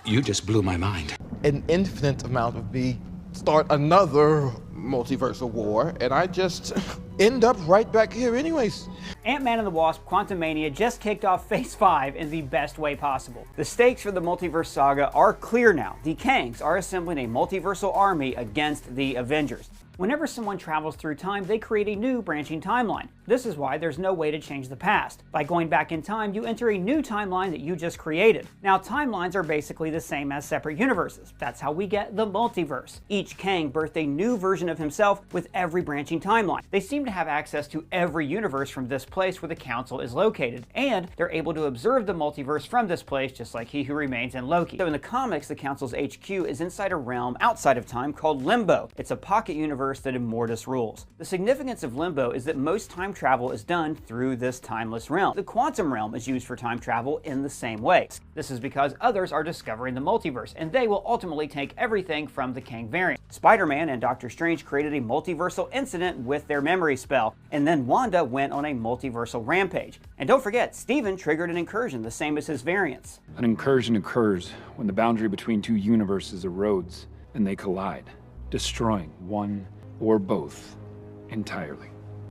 You just blew my mind. An infinite amount of me start another multiversal war, and I just end up right back here anyways. Ant-Man and the Wasp: Quantumania just kicked off Phase 5 in the best way possible. The stakes for the multiverse saga are clear now. The Kangs are assembling a multiversal army against the Avengers. Whenever someone travels through time, they create a new branching timeline. This is why there's no way to change the past. By going back in time, you enter a new timeline that you just created. Now, timelines are basically the same as separate universes. That's how we get the multiverse. Each Kang birthed a new version of himself with every branching timeline. They seem to have access to every universe from this place where the Council is located, and they're able to observe the multiverse from this place just like He Who Remains and Loki. So in the comics, the Council's HQ is inside a realm outside of time called Limbo. It's a pocket universe that Immortus rules. The significance of Limbo is that most time travel is done through this timeless realm. The quantum realm is used for time travel in the same way. This is because others are discovering the multiverse, and they will ultimately take everything from the Kang variant. Spider-Man and Doctor Strange created a multiversal incident with their memory spell, and then Wanda went on a multiversal rampage. And don't forget, Steven triggered an incursion, the same as his variants. An incursion occurs when the boundary between two universes erodes and they collide, destroying one or both entirely.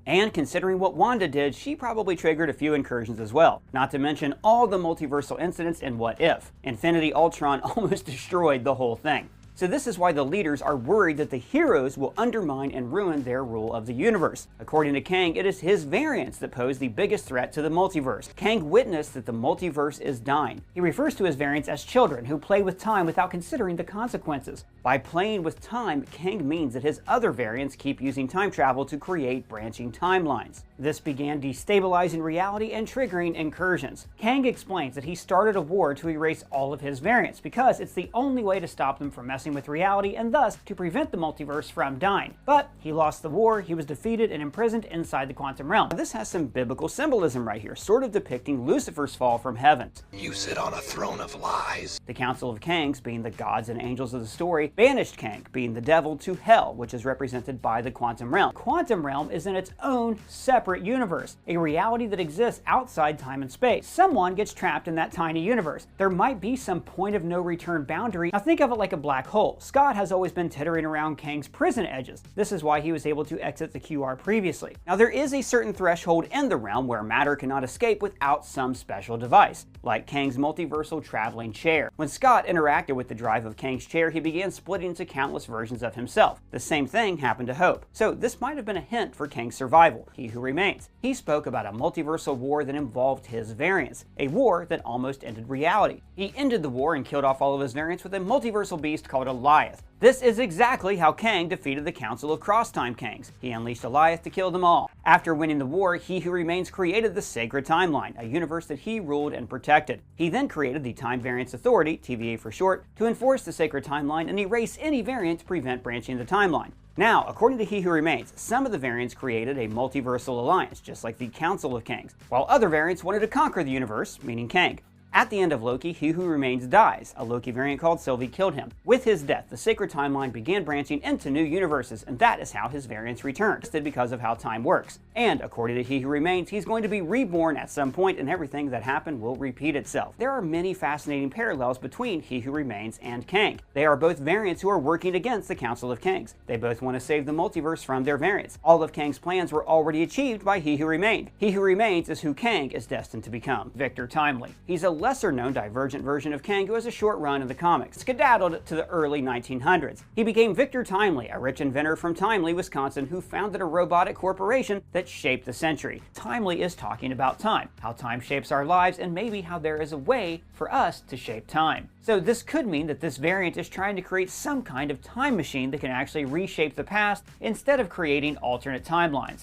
And considering what Wanda did, she probably triggered a few incursions as well. Not to mention all the multiversal incidents in What If. Infinity Ultron almost destroyed the whole thing. So this is why the leaders are worried that the heroes will undermine and ruin their rule of the universe. According to Kang, it is his variants that pose the biggest threat to the multiverse. Kang witnessed that the multiverse is dying. He refers to his variants as children who play with time without considering the consequences. By playing with time, Kang means that his other variants keep using time travel to create branching timelines. This began destabilizing reality and triggering incursions. Kang explains that he started a war to erase all of his variants because it's the only way to stop them from messing with reality and thus to prevent the multiverse from dying. But he lost the war, he was defeated and imprisoned inside the quantum realm. Now, this has some biblical symbolism right here, sort of depicting Lucifer's fall from heaven. You sit on a throne of lies. The Council of Kangs, being the gods and angels of the story, banished Kang, being the devil, to hell, which is represented by the quantum realm. Quantum realm is in its own separate universe, a reality that exists outside time and space. Someone gets trapped in that tiny universe. There might be some point of no return boundary. Now think of it like a black hole. Scott has always been tittering around Kang's prison edges. This is why he was able to exit the QR previously. Now there is a certain threshold in the realm where matter cannot escape without some special device, like Kang's multiversal traveling chair. When Scott interacted with the drive of Kang's chair, he began splitting into countless versions of himself. The same thing happened to Hope. So this might have been a hint for Kang's survival, He Who Remains. He spoke about a multiversal war that involved his variants, a war that almost ended reality. He ended the war and killed off all of his variants with a multiversal beast called Alioth. This is exactly how Kang defeated the Council of Cross-Time Kangs. He unleashed Alioth to kill them all. After winning the war, He Who Remains created the Sacred Timeline, a universe that he ruled and protected. He then created the Time Variance Authority, TVA for short, to enforce the Sacred Timeline and erase any variant to prevent branching the timeline. Now, according to He Who Remains, some of the variants created a multiversal alliance, just like the Council of Kangs, while other variants wanted to conquer the universe, meaning Kang. At the end of Loki, He Who Remains dies. A Loki variant called Sylvie killed him. With his death, the Sacred Timeline began branching into new universes, and that is how his variants returned, because of how time works. And according to He Who Remains, he's going to be reborn at some point, and everything that happened will repeat itself. There are many fascinating parallels between He Who Remains and Kang. They are both variants who are working against the Council of Kangs. They both want to save the multiverse from their variants. All of Kang's plans were already achieved by He Who Remained. He Who Remains is who Kang is destined to become, Victor Timely. He's a lesser-known divergent version of Kang who has a short run in the comics, skedaddled to the early 1900s. He became Victor Timely, a rich inventor from Timely, Wisconsin, who founded a robotic corporation that shaped the century. Timely is talking about time, how time shapes our lives, and maybe how there is a way for us to shape time. So this could mean that this variant is trying to create some kind of time machine that can actually reshape the past instead of creating alternate timelines.